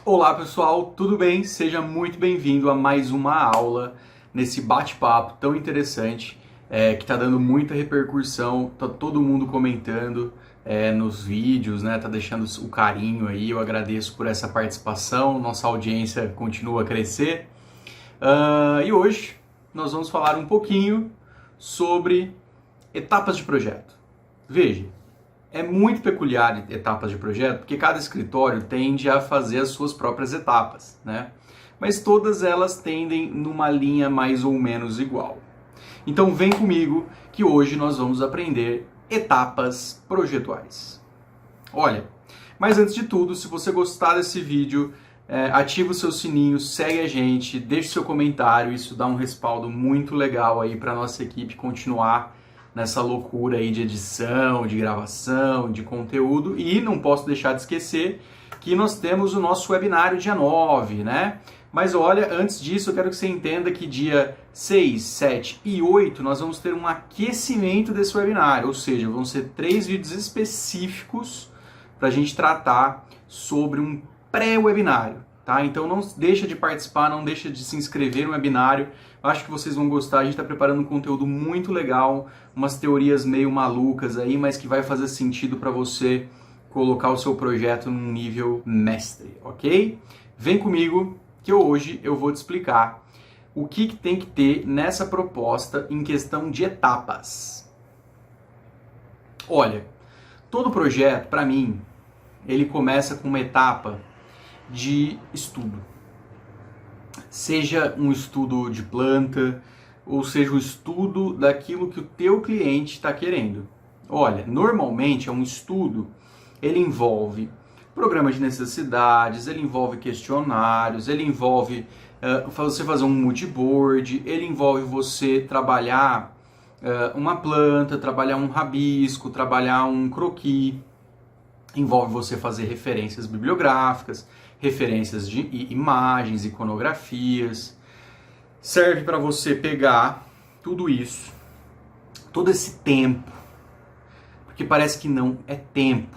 Olá pessoal, tudo bem? Seja muito bem-vindo a mais uma aula nesse bate-papo tão interessante que está dando muita repercussão, tá todo mundo comentando nos vídeos, né? Tá deixando o carinho aí, eu agradeço por essa participação, nossa audiência continua a crescer. E hoje nós vamos falar um pouquinho sobre etapas de projeto. Veja, é muito peculiar etapas de projeto, porque cada escritório tende a fazer as suas próprias etapas, né? Mas todas elas tendem numa linha mais ou menos igual. Então vem comigo que hoje nós vamos aprender etapas projetuais. Olha, mas antes de tudo, se você gostar desse vídeo, ativa o seu sininho, segue a gente, deixe seu comentário, isso dá um respaldo muito legal aí para nossa equipe continuar nessa loucura aí de edição, de gravação, de conteúdo. E não posso deixar de esquecer que nós temos o nosso webinário dia 9, né? Mas olha, antes disso eu quero que você entenda que dia 6, 7 e 8 nós vamos ter um aquecimento desse webinário, ou seja, vão ser 3 vídeos específicos para a gente tratar sobre um pré-webinário, tá? Então não deixa de participar, não deixa de se inscrever no webinário. Acho que vocês vão gostar, a gente está preparando um conteúdo muito legal, umas teorias meio malucas aí, mas que vai fazer sentido para você colocar o seu projeto num nível mestre, ok? Vem comigo que hoje eu vou te explicar o que tem que ter nessa proposta em questão de etapas. Olha, todo projeto, para mim, ele começa com uma etapa de estudo. Seja um estudo de planta, ou seja o estudo daquilo que o teu cliente está querendo. Olha, normalmente é um estudo, ele envolve programa de necessidades, ele envolve questionários, ele envolve você fazer um mood board, ele envolve você trabalhar uma planta, trabalhar um rabisco, trabalhar um croquis, envolve você fazer referências bibliográficas, referências de imagens, iconografias. Serve para você pegar tudo isso, todo esse tempo, porque parece que não é tempo.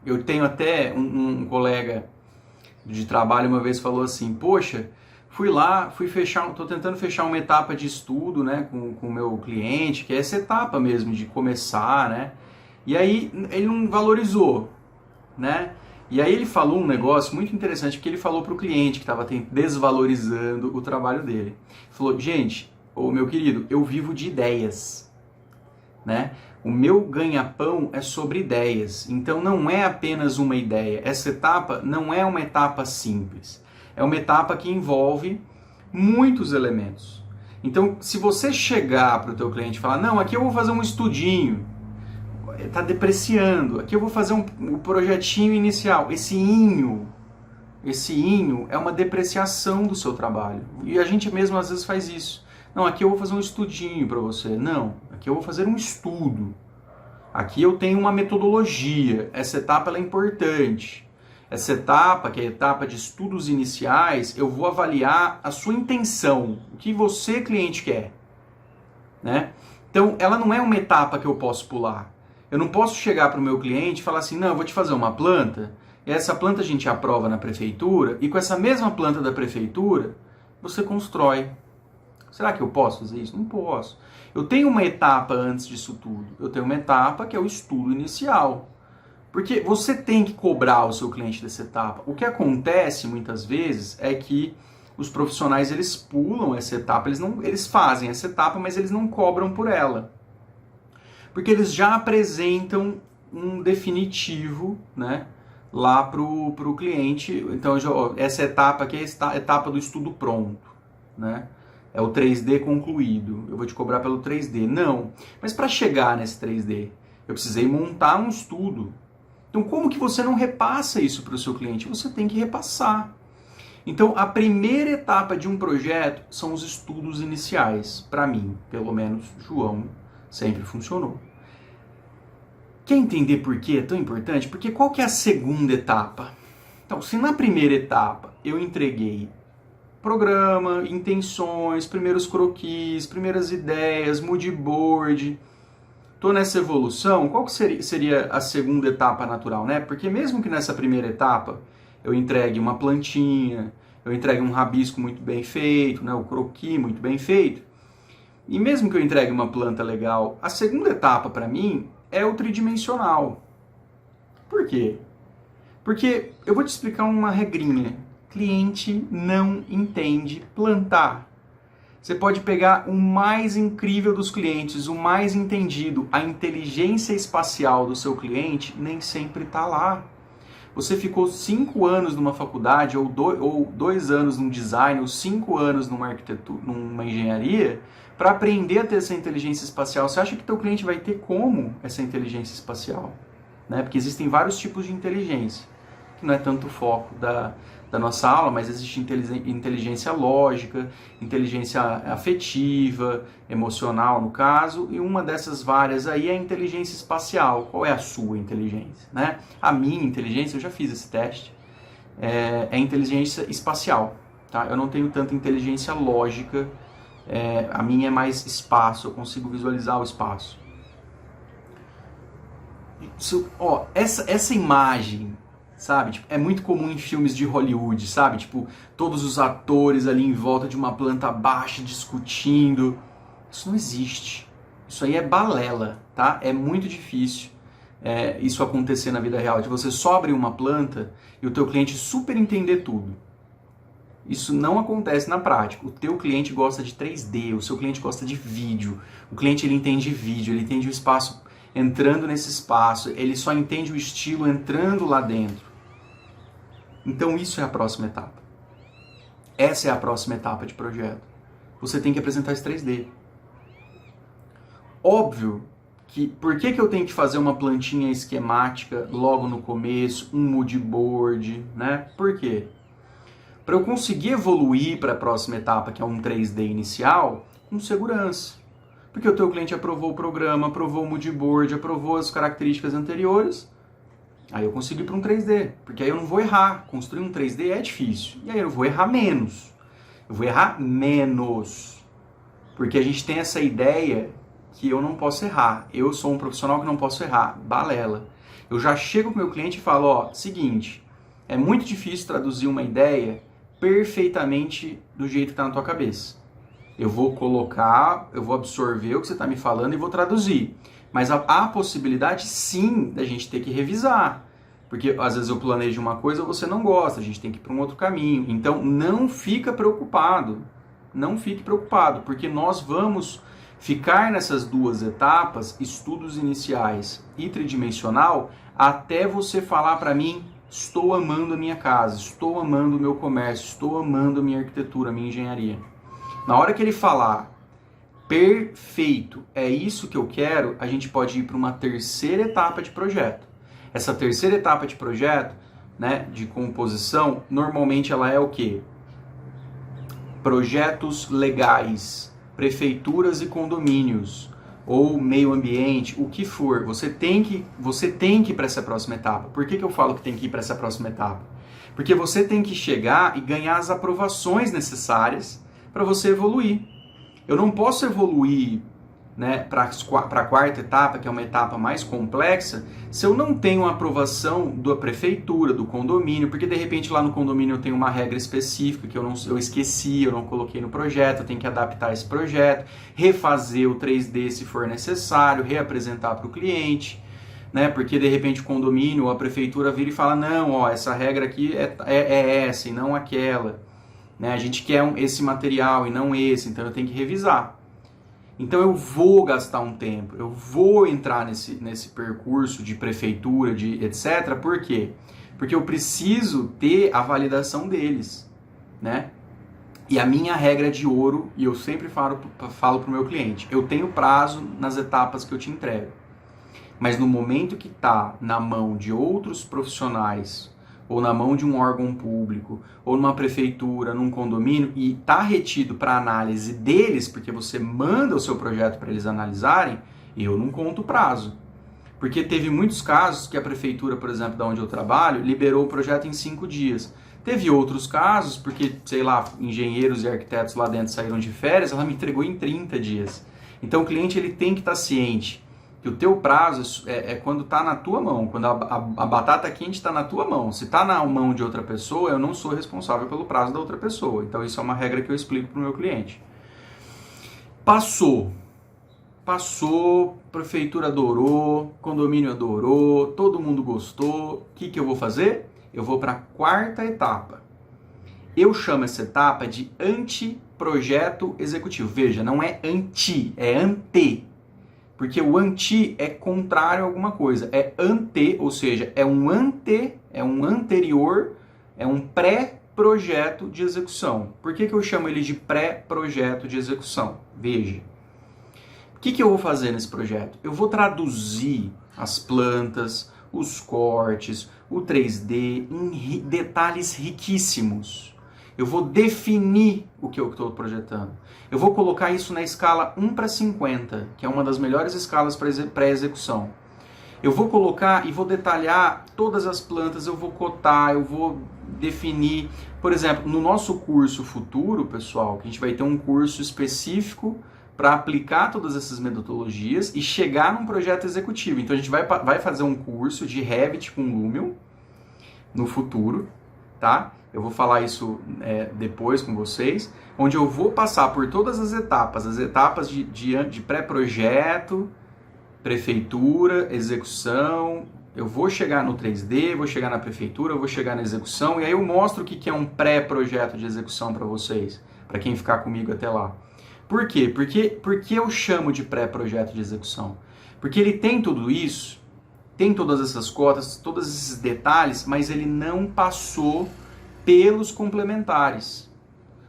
Eu tenho até um colega de trabalho uma vez falou assim, poxa, estou tentando fechar uma etapa de estudo, né, com o meu cliente, que é essa etapa mesmo de começar, né, e aí ele não valorizou, né, e aí ele falou um negócio muito interessante, porque ele falou para o cliente que estava desvalorizando o trabalho dele. Falou, gente, ô meu querido, eu vivo de ideias, né? O meu ganha-pão é sobre ideias, então não é apenas uma ideia. Essa etapa não é uma etapa simples, é uma etapa que envolve muitos elementos. Então, se você chegar para o teu cliente e falar, não, aqui eu vou fazer um estudinho, está depreciando, aqui eu vou fazer um projetinho inicial, esse inho é uma depreciação do seu trabalho, e a gente mesmo às vezes faz isso. Não, aqui eu vou fazer um estudinho para você. Não, aqui eu vou fazer um estudo. Aqui eu tenho uma metodologia. Essa etapa ela é importante. Essa etapa, que é a etapa de estudos iniciais, eu vou avaliar a sua intenção. O que você, cliente, quer. Né? Então, ela não é uma etapa que eu posso pular. Eu não posso chegar para o meu cliente e falar assim, não, eu vou te fazer uma planta, e essa planta a gente aprova na prefeitura, e com essa mesma planta da prefeitura, você constrói. Será que eu posso fazer isso? Não posso. Eu tenho uma etapa antes disso tudo. Eu tenho uma etapa que é o estudo inicial. Porque você tem que cobrar o seu cliente dessa etapa. O que acontece muitas vezes é que os profissionais eles pulam essa etapa, eles fazem essa etapa, mas eles não cobram por ela. Porque eles já apresentam um definitivo, né, lá pro cliente. Então, essa etapa aqui é a etapa do estudo pronto, né? É o 3D concluído, eu vou te cobrar pelo 3D. Não, mas para chegar nesse 3D, eu precisei montar um estudo. Então, como que você não repassa isso para o seu cliente? Você tem que repassar. Então, a primeira etapa de um projeto são os estudos iniciais. Para mim, pelo menos, João, sempre funcionou. Quer entender por que é tão importante? Porque qual que é a segunda etapa? Então, se na primeira etapa eu entreguei programa, intenções, primeiros croquis, primeiras ideias, mood board, estou nessa evolução, qual que seria a segunda etapa natural, né? Porque mesmo que nessa primeira etapa eu entregue uma plantinha, eu entregue um rabisco muito bem feito, né, o croquis muito bem feito. E mesmo que eu entregue uma planta legal, a segunda etapa para mim é o tridimensional. Por quê? Porque eu vou te explicar uma regrinha. Cliente não entende plantar. Você pode pegar o mais incrível dos clientes, o mais entendido, a inteligência espacial do seu cliente nem sempre está lá. Você ficou 5 anos numa faculdade, ou 2 anos num design, ou 5 anos numa arquitetura, numa engenharia, para aprender a ter essa inteligência espacial. Você acha que teu cliente vai ter como essa inteligência espacial? Né? Porque existem vários tipos de inteligência, que não é tanto o foco da nossa aula, mas existe inteligência lógica, inteligência afetiva, emocional no caso, e uma dessas várias aí é a inteligência espacial. Qual é a sua inteligência? Né? A minha inteligência, eu já fiz esse teste, é inteligência espacial. Tá? Eu não tenho tanta inteligência lógica, a minha é mais espaço, eu consigo visualizar o espaço. Essa imagem, sabe? Tipo, é muito comum em filmes de Hollywood, sabe? Tipo, todos os atores ali em volta de uma planta baixa discutindo. Isso não existe. Isso aí é balela, tá? É muito difícil isso acontecer na vida real. De você só abrir uma planta e o teu cliente super entender tudo. Isso não acontece na prática. O teu cliente gosta de 3D, o seu cliente gosta de vídeo. O cliente, ele entende vídeo, ele entende o espaço entrando nesse espaço, ele só entende o estilo entrando lá dentro. Então isso é a próxima etapa. Essa é a próxima etapa de projeto. Você tem que apresentar esse 3D. Óbvio que, por que eu tenho que fazer uma plantinha esquemática logo no começo, um mood board, né? Por quê? Para eu conseguir evoluir para a próxima etapa, que é um 3D inicial, com segurança. Porque o teu cliente aprovou o programa, aprovou o mood board, aprovou as características anteriores, aí eu consigo ir para um 3D, porque aí eu não vou errar. Construir um 3D é difícil, e aí eu vou errar menos. Eu vou errar menos, porque a gente tem essa ideia que eu não posso errar. Eu sou um profissional que não posso errar. Balela. Eu já chego para o meu cliente e falo, ó, seguinte, é muito difícil traduzir uma ideia perfeitamente do jeito que está na tua cabeça. Eu vou colocar, eu vou absorver o que você está me falando e vou traduzir. Mas há possibilidade, sim, da gente ter que revisar. Porque às vezes eu planejo uma coisa e você não gosta, a gente tem que ir para um outro caminho. Então não fica preocupado, não fique preocupado, porque nós vamos ficar nessas duas etapas, estudos iniciais e tridimensional, até você falar para mim, estou amando a minha casa, estou amando o meu comércio, estou amando a minha arquitetura, a minha engenharia. Na hora que ele falar, perfeito, é isso que eu quero, a gente pode ir para uma terceira etapa de projeto. Essa terceira etapa de projeto, né, de composição, normalmente ela é o quê? Projetos legais, prefeituras e condomínios, ou meio ambiente, o que for. Você tem que ir para essa próxima etapa. Por que eu falo que tem que ir para essa próxima etapa? Porque você tem que chegar e ganhar as aprovações necessárias para você evoluir. Eu não posso evoluir, né, para a quarta etapa, que é uma etapa mais complexa, se eu não tenho a aprovação da prefeitura, do condomínio, porque de repente lá no condomínio eu tenho uma regra específica que eu esqueci, eu não coloquei no projeto, eu tenho que adaptar esse projeto, refazer o 3D se for necessário, reapresentar para o cliente, né, porque de repente o condomínio ou a prefeitura vira e fala, não, ó, essa regra aqui é essa e não aquela. Né? A gente quer esse material e não esse, então eu tenho que revisar. Então eu vou gastar um tempo, eu vou entrar nesse percurso de prefeitura, de etc. Por quê? Porque eu preciso ter a validação deles, né? E a minha regra de ouro, e eu sempre falo para o meu cliente, eu tenho prazo nas etapas que eu te entrego. Mas no momento que está na mão de outros profissionais, ou na mão de um órgão público, ou numa prefeitura, num condomínio, e está retido para análise deles, porque você manda o seu projeto para eles analisarem, eu não conto o prazo. Porque teve muitos casos que a prefeitura, por exemplo, da onde eu trabalho, liberou o projeto em 5 dias. Teve outros casos, porque, sei lá, engenheiros e arquitetos lá dentro saíram de férias, ela me entregou em 30 dias. Então o cliente ele tem que estar ciente Que o teu prazo é quando está na tua mão, quando a batata quente está na tua mão. Se está na mão de outra pessoa, eu não sou responsável pelo prazo da outra pessoa. Então isso é uma regra que eu explico para o meu cliente. Passou, prefeitura adorou, condomínio adorou, todo mundo gostou. O que eu vou fazer? Eu vou para a quarta etapa. Eu chamo essa etapa de anteprojeto executivo. Veja, não é anti, é ante. Porque o anti é contrário a alguma coisa. É ante, ou seja, é um anterior, é um pré-projeto de execução. Por que eu chamo ele de pré-projeto de execução? Veja. O que eu vou fazer nesse projeto? Eu vou traduzir as plantas, os cortes, o 3D em detalhes riquíssimos. Eu vou definir o que eu estou projetando. Eu vou colocar isso na escala 1:50, que é uma das melhores escalas para execução. Eu vou colocar e vou detalhar todas as plantas, eu vou cotar, eu vou definir. Por exemplo, no nosso curso futuro, pessoal, que a gente vai ter um curso específico para aplicar todas essas metodologias e chegar num projeto executivo. Então a gente vai fazer um curso de Revit com Lumion no futuro, tá? Eu vou falar isso depois com vocês, onde eu vou passar por todas as etapas de pré-projeto, prefeitura, execução. Eu vou chegar no 3D, vou chegar na prefeitura, vou chegar na execução, e aí eu mostro o que é um pré-projeto de execução para vocês, para quem ficar comigo até lá. Por quê? Porque eu chamo de pré-projeto de execução. Porque ele tem tudo isso, tem todas essas cotas, todos esses detalhes, mas ele não passou pelos complementares.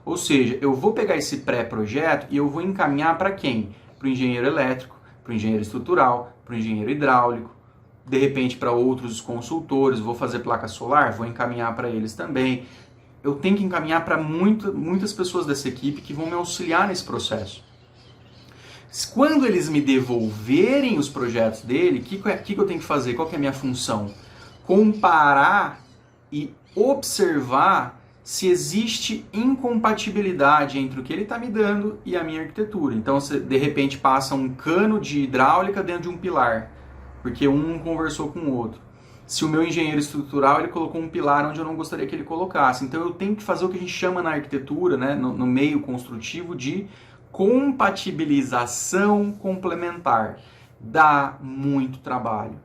Ou seja, eu vou pegar esse pré-projeto e eu vou encaminhar para quem? Para o engenheiro elétrico, para o engenheiro estrutural, para o engenheiro hidráulico, de repente para outros consultores, vou fazer placa solar, vou encaminhar para eles também. Eu tenho que encaminhar para muitas pessoas dessa equipe que vão me auxiliar nesse processo. Quando eles me devolverem os projetos dele, o que eu tenho que fazer? Qual que é a minha função? Comparar e observar se existe incompatibilidade entre o que ele está me dando e a minha arquitetura. Então, você, de repente, passa um cano de hidráulica dentro de um pilar, porque um não conversou com o outro. Se o meu engenheiro estrutural ele colocou um pilar onde eu não gostaria que ele colocasse. Então, eu tenho que fazer o que a gente chama na arquitetura, né, no meio construtivo, de compatibilização complementar. Dá muito trabalho.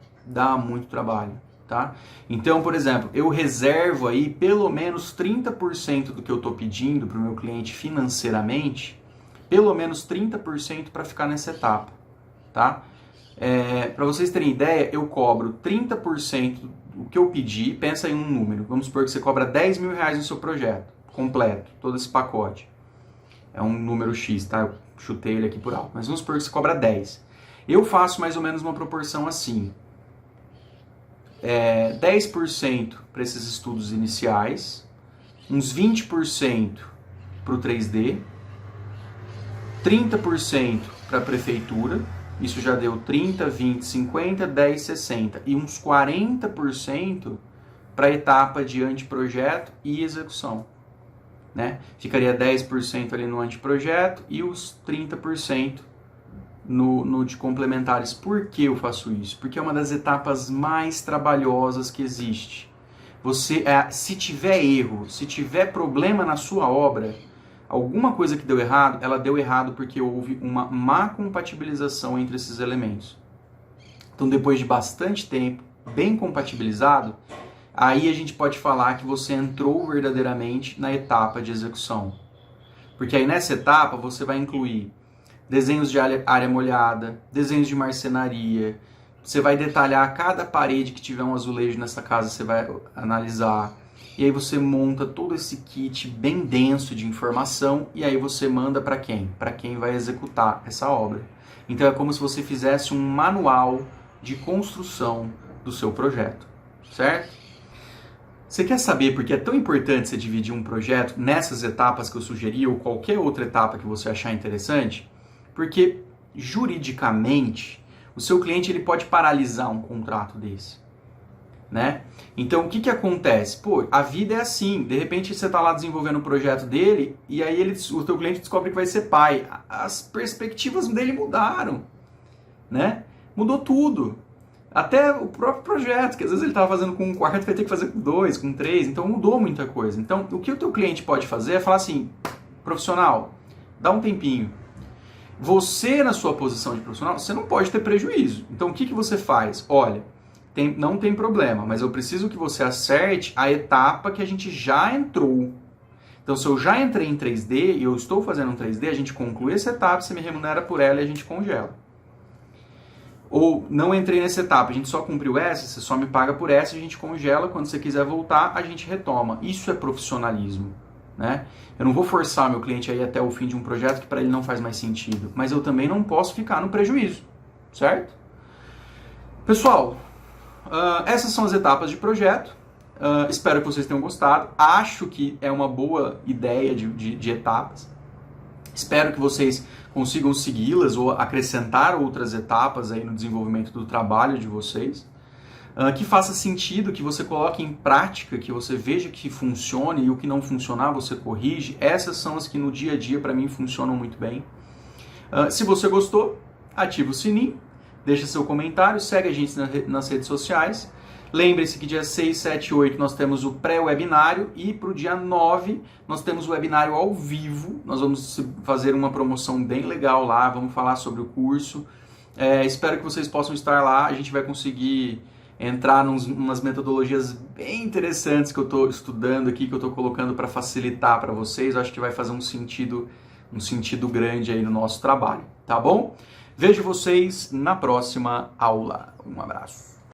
Tá? Então, por exemplo, eu reservo aí pelo menos 30% do que eu estou pedindo para o meu cliente financeiramente, pelo menos 30% para ficar nessa etapa, tá? Para vocês terem ideia, eu cobro 30% do que eu pedi, pensa em um número, vamos supor que você cobra R$10.000 no seu projeto, completo, todo esse pacote. É um número X, tá? Eu chutei ele aqui por alto, mas vamos supor que você cobra 10. Eu faço mais ou menos uma proporção assim. 10% para esses estudos iniciais, uns 20% para o 3D, 30% para a prefeitura, isso já deu 30, 20, 50, 10, 60, e uns 40% para a etapa de anteprojeto e execução. Né? Ficaria 10% ali no anteprojeto e os 30% no de complementares. Por que eu faço isso? Porque é uma das etapas mais trabalhosas que existe. Se tiver erro, se tiver problema na sua obra, alguma coisa que deu errado, ela deu errado porque houve uma má compatibilização entre esses elementos. Então, depois de bastante tempo, bem compatibilizado, aí a gente pode falar que você entrou verdadeiramente na etapa de execução. Porque aí nessa etapa você vai incluir desenhos de área molhada, desenhos de marcenaria, você vai detalhar cada parede que tiver um azulejo nessa casa, você vai analisar, e aí você monta todo esse kit bem denso de informação, e aí você manda para quem? Para quem vai executar essa obra. Então é como se você fizesse um manual de construção do seu projeto, certo? Você quer saber por que é tão importante você dividir um projeto nessas etapas que eu sugeri, ou qualquer outra etapa que você achar interessante? Porque, juridicamente, o seu cliente ele pode paralisar um contrato desse, né? Então, o que acontece? Pô, a vida é assim. De repente, você está lá desenvolvendo o projeto dele e aí o teu cliente descobre que vai ser pai. As perspectivas dele mudaram, né? Mudou tudo. Até o próprio projeto, que às vezes ele estava fazendo com um quarto, vai ter que fazer com 2, com 3, então mudou muita coisa. Então, o que o teu cliente pode fazer é falar assim, profissional, dá um tempinho. Você, na sua posição de profissional, você não pode ter prejuízo. Então, o que você faz? Olha, não tem problema, mas eu preciso que você acerte a etapa que a gente já entrou. Então, se eu já entrei em 3D e eu estou fazendo um 3D, a gente conclui essa etapa, você me remunera por ela e a gente congela. Ou não entrei nessa etapa, a gente só cumpriu essa, você só me paga por essa, a gente congela, quando você quiser voltar, a gente retoma. Isso é profissionalismo, né? Eu não vou forçar meu cliente a ir até o fim de um projeto que para ele não faz mais sentido, mas eu também não posso ficar no prejuízo, certo? Pessoal, essas são as etapas de projeto. Espero que vocês tenham gostado. Acho que é uma boa ideia de etapas. Espero que vocês consigam segui-las ou acrescentar outras etapas aí no desenvolvimento do trabalho de vocês. Que faça sentido, que você coloque em prática, que você veja que funcione e o que não funcionar você corrige. Essas são as que no dia a dia para mim funcionam muito bem. Se você gostou, ativa o sininho, deixa seu comentário, segue a gente nas redes sociais. Lembre-se que dia 6, 7 e 8 nós temos o pré-webinário e para o dia 9 nós temos o webinário ao vivo. Nós vamos fazer uma promoção bem legal lá, vamos falar sobre o curso. Espero que vocês possam estar lá, a gente vai conseguir entrar umas metodologias bem interessantes que eu estou estudando aqui, que eu estou colocando para facilitar para vocês. Eu acho que vai fazer um sentido grande aí no nosso trabalho, tá bom? Vejo vocês na próxima aula. Um abraço.